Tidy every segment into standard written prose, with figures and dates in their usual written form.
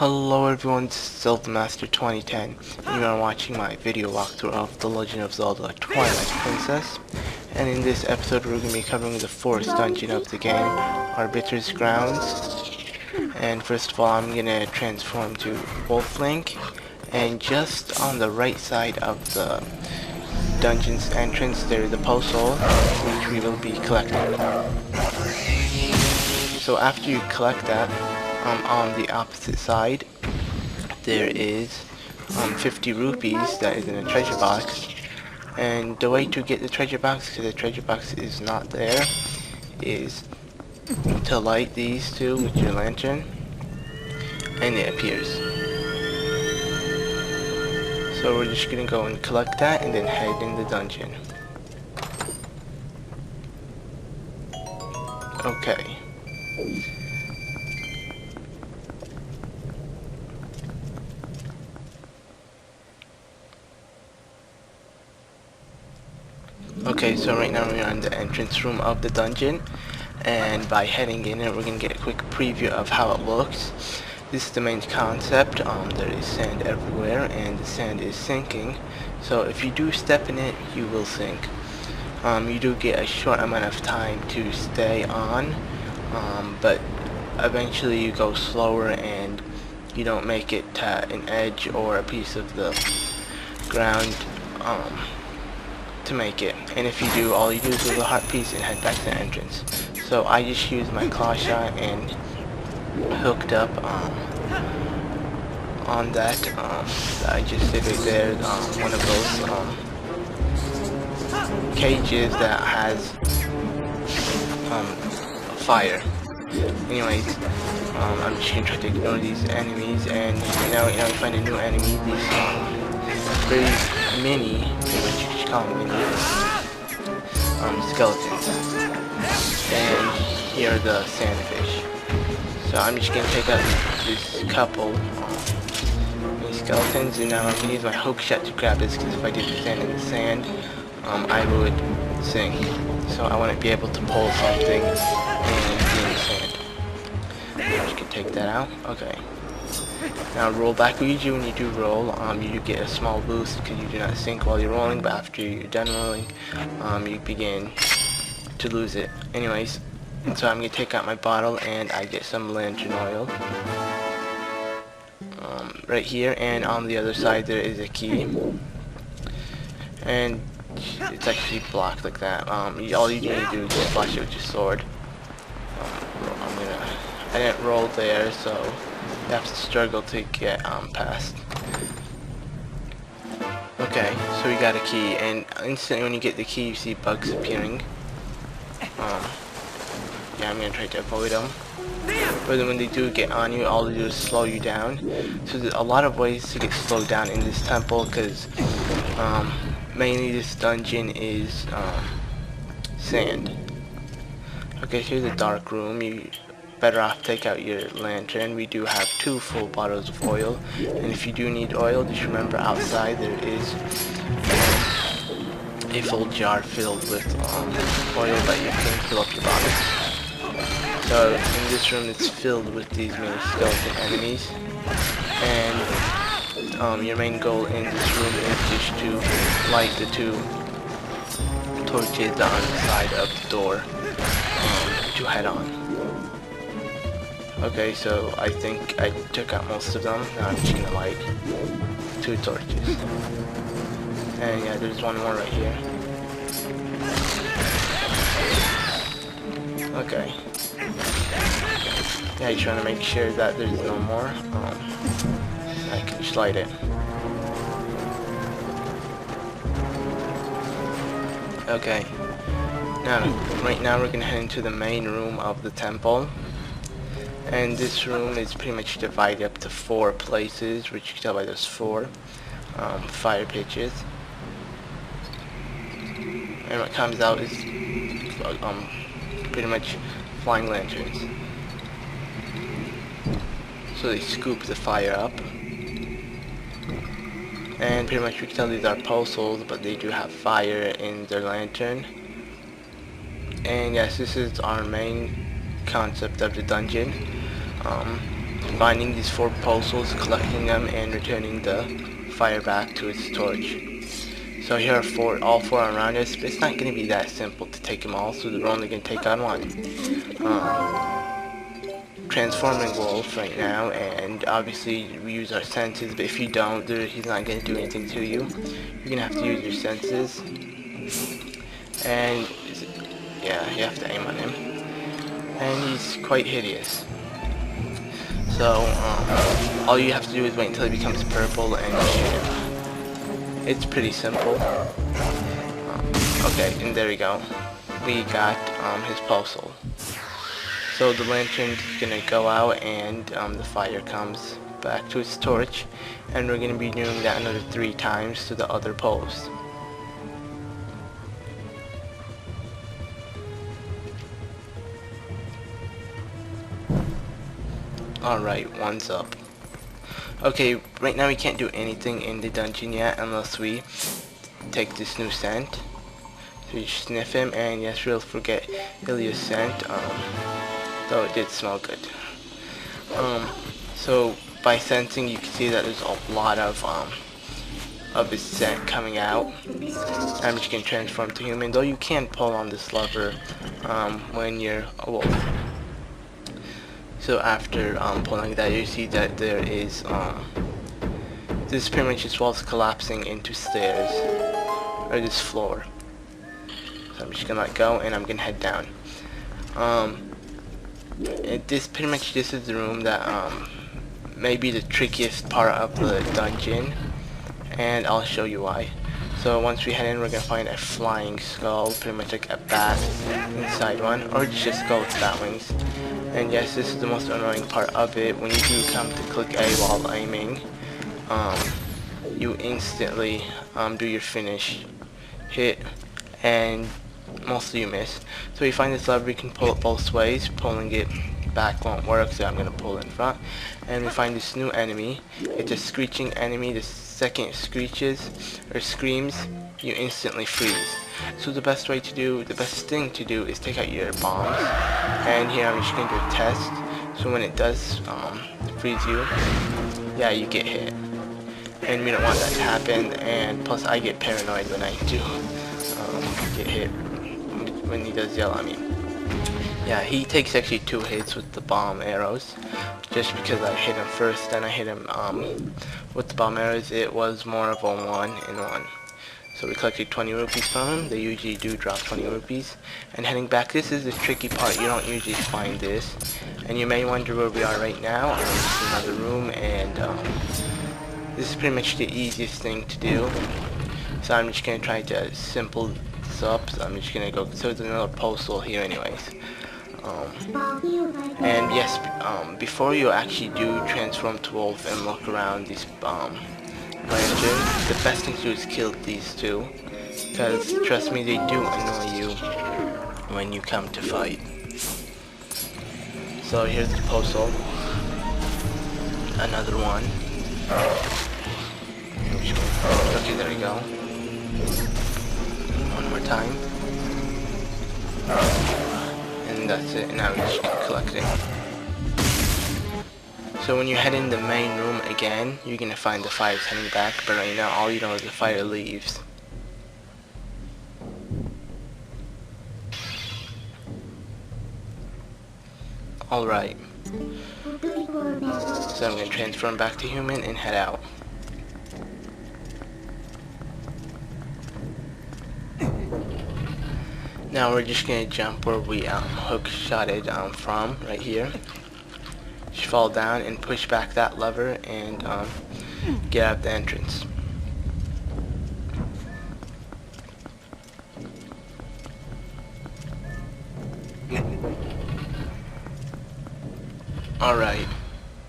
Hello everyone, this is Zelda Master 2010, and you are watching my video walkthrough of The Legend of Zelda Twilight Princess. And in this episode we're going to be covering the fourth dungeon of the game, Arbiter's Grounds. And first of all I'm going to transform to Wolf Link, and just on the right side of the dungeon's entrance there is a puzzle which we will be collecting. So after you collect that, on the opposite side there is 50 rupees that is in a treasure box, and the way to get the treasure box, because the treasure box is not there, is to light these two with your lantern and it appears. So we're just gonna go and collect that and then head in the dungeon. Okay. Okay, so right now we're in the entrance room of the dungeon, and by heading in we're going to get a quick preview of how it looks. This is the main concept. There is sand everywhere and the sand is sinking, so if you do step in it you will sink. You do get a short amount of time to stay on, but eventually you go slower and you don't make it to an edge or a piece of the ground to make it, and if you do, all you do is move a heart piece and head back to the entrance. So I just used my claw shot and hooked up on that I just did right there, one of those cages that has fire. Anyways, I'm just gonna try to ignore these enemies, and now we find a new enemy, these very mini, which you should call them mini, skeletons, and here are the sandfish. So I'm just gonna take out this couple mini skeletons, and now I'm gonna use my hook shot to grab this, because if I did stand in the sand, I would sink. So I want to be able to pull something and be in the sand. I'm just gonna take that out. Okay. Now roll back. Usually when you do roll, you do get a small boost because you do not sink while you're rolling, but after you're done rolling, you begin to lose it. Anyways, so I'm going to take out my bottle and I get some lantern oil. Right here, and on the other side there is a key. And it's actually blocked like that. All you need to do is just flash it with your sword. I didn't roll there, so you have to struggle to get past. Okay, so we got a key, and instantly when you get the key you see bugs appearing. Yeah, I'm gonna try to avoid them. But then when they do get on you, all they do is slow you down. So there's a lot of ways to get slowed down in this temple, because mainly this dungeon is sand. Okay, here's a dark room. You better off take out your lantern. We do have 2 full bottles of oil, and if you do need oil, just remember outside there is a full jar filled with oil that you can fill up your bottles. So in this room it's filled with these mini skeleton enemies, and your main goal in this room is just to light the 2 torches on the side of the door to head on. Okay, so I think I took out most of them. Now I'm just gonna light 2 torches. And yeah, there's one more right here. Okay. Yeah, you're trying to make sure that there's no more. I can just light it. Okay. Now, right now we're gonna head into the main room of the temple. And this room is pretty much divided up to 4 places, which you can tell by those 4 fire pitches. And what comes out is pretty much flying lanterns. So they scoop the fire up. And pretty much we can tell these are puzzles, but they do have fire in their lantern. And yes, this is our main concept of the dungeon. finding these 4 puzzles, collecting them, and returning the fire back to its torch. So here are all four around us, but it's not going to be that simple to take them all, so we're only going to take on one. Transforming wolf right now, and obviously we use our senses, but if you don't, he's not going to do anything to you. You're going to have to use your senses, and yeah, you have to aim on him, and he's quite hideous. So all you have to do is wait until he becomes purple and shoot him. It's pretty simple. Okay, and there we go. We got his puzzle. So the lantern's gonna go out, and the fire comes back to its torch, and we're gonna be doing that another 3 times to the other post. Alright, one's up. Okay, right now we can't do anything in the dungeon yet unless we take this new scent. So you sniff him, and yes, we'll forget Ilya's scent, though it did smell good. So by sensing, you can see that there's a lot of his scent coming out. I'm just gonna transform to human, though you can pull on this lever when you're a wolf. So after pulling that, you see that there is this pretty much just walls collapsing into stairs, or this floor. So I'm just gonna let go, and I'm gonna head down. This is the room that may be the trickiest part of the dungeon, and I'll show you why. So once we head in, we're gonna find a flying skull, pretty much like a bat inside one, or just a skull with bat wings. And yes, this is the most annoying part of it. When you do come to click A while aiming, you instantly do your finish hit, and mostly you miss. So you find this lever, you can pull it both ways. Pulling it back won't work, so I'm gonna pull it in front. And we find this new enemy. It's a screeching enemy. The second it screeches or screams, you instantly freeze. So the best thing to do is take out your bombs. And here I'm just gonna do a test. So when it does freeze you, yeah, you get hit. And we don't want that to happen. And plus, I get paranoid when I do get hit when he does yell at me. Yeah, he takes actually 2 hits with the bomb arrows, just because I hit him first, then I hit him with the bomb arrows. It was more of a 1-in-1. So we collected 20 rupees from him. They usually do drop 20 rupees. And heading back, this is the tricky part. You don't usually find this, and you may wonder where we are right now. This is another room, and this is pretty much the easiest thing to do. So I'm just gonna try to simple this up. So I'm just gonna go. So there's another postal here, anyways. And yes, before you actually do transform to wolf and look around these lanterns, the best thing to do is kill these 2, because trust me, they do annoy you when you come to fight. So here's the postal, another one. Okay, there we go. One more time. And that's it, and now we just keep collecting. So when you head in the main room again, you're gonna find the fire's heading back, but right now all you know is the fire leaves. Alright. So I'm gonna transform back to human and head out. Now we're just gonna jump where we hook shotted from, right here. Just fall down and push back that lever and get out the entrance. Alright,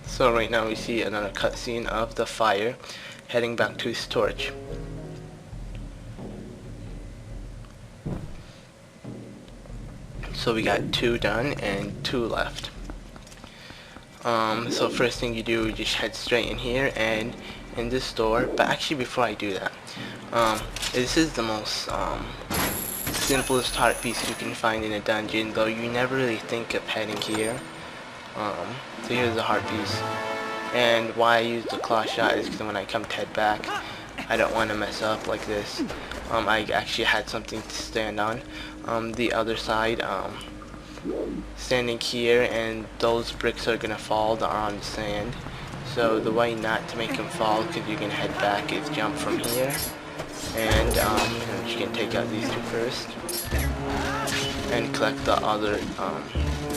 so right now we see another cutscene of the fire heading back to his torch. So we got 2 done and 2 left. So first thing you do, you just head straight in here and in this door. But actually, before I do that, this is the most simplest heart piece you can find in a dungeon, though you never really think of heading here. So here's the heart piece. And why I use the claw shot is because when I come to head back, I don't want to mess up like this. I actually had something to stand on. The other side, standing here, and those bricks are gonna fall that are on the sand. So the way not to make them fall, because you can head back, is jump from here. And you can take out these two first. And collect the other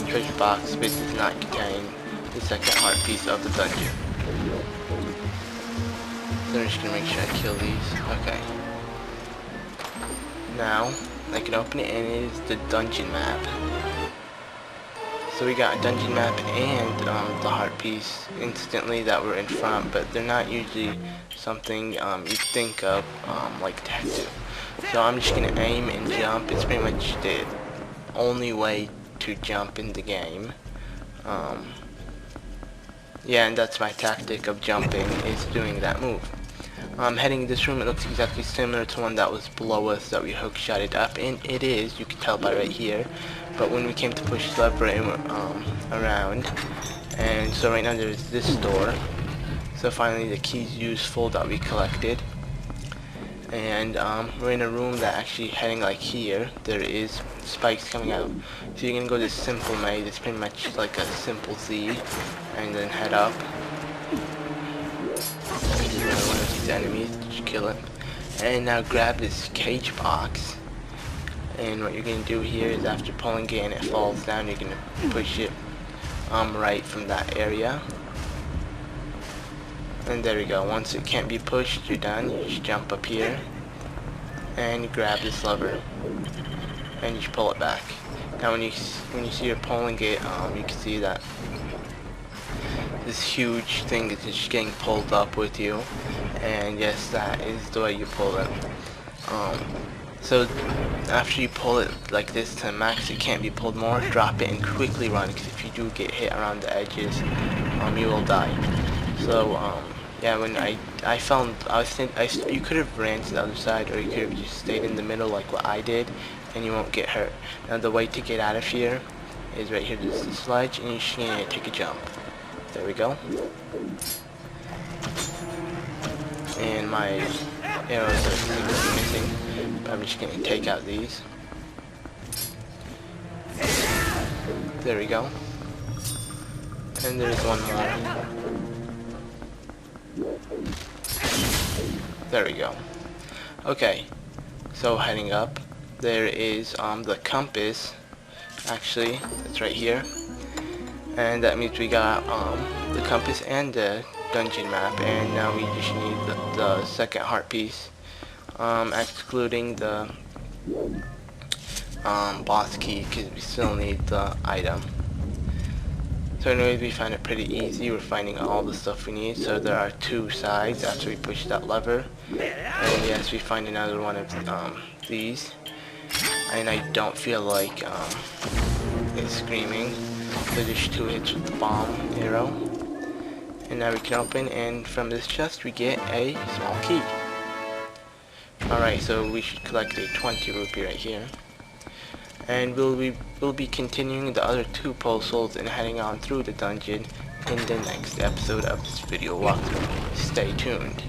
treasure box, which does not contain the second heart piece of the dungeon. So I'm just gonna make sure I kill these. Okay. Now I can open it, and it is the dungeon map. So we got a dungeon map and the heart piece instantly that were in front, but they're not usually something you think of like tattoo. So I'm just gonna aim and jump. It's pretty much the only way to jump in the game. Yeah, and that's my tactic of jumping, is doing that move. Heading in this room, it looks exactly similar to one that was below us that we hook-shotted up, and it is, you can tell by right here. But when we came to push the lever, it went around, and so right now there's this door. So finally the key's useful that we collected, and we're in a room that actually heading like here. There is spikes coming out, so you're gonna go this simple maze. It's pretty much like a simple Z, and then head up. One of these enemies, just kill it, and now grab this cage box. And what you're going to do here is, after pulling it and it falls down, you're going to push it right from that area. And there we go. Once it can't be pushed, you're done. You just jump up here and you grab this lever and you just pull it back. Now when you see you're pulling it, you can see that this huge thing is just getting pulled up with you. And yes, that is the way you pull it. So after you pull it like this to max, it can't be pulled more, drop it and quickly run, because if you do get hit around the edges, you will die. So yeah, when I found, you could have ran to the other side, or you could have just stayed in the middle like what I did, and you won't get hurt. Now the way to get out of here is right here. There's this ledge, and you're just gonna take a jump. There we go. And my arrows are missing. I'm just going to take out these. There we go. And there's one more. There we go. Okay, so heading up, there is the compass. Actually, it's right here. And that means we got the compass and the dungeon map, and now we just need the second heart piece. Excluding the boss key, because we still need the item. So anyways, we find it pretty easy. We're finding all the stuff we need. So there are two sides after we push that lever, and yes, we find another one of these, and I don't feel like it's screaming. So just 2 hits with the bomb arrow, and now we can open, and from this chest we get a small key. Alright, so we should collect a 20 rupee right here. And we'll be continuing the other 2 puzzles and heading on through the dungeon in the next episode of this video walkthrough. Stay tuned.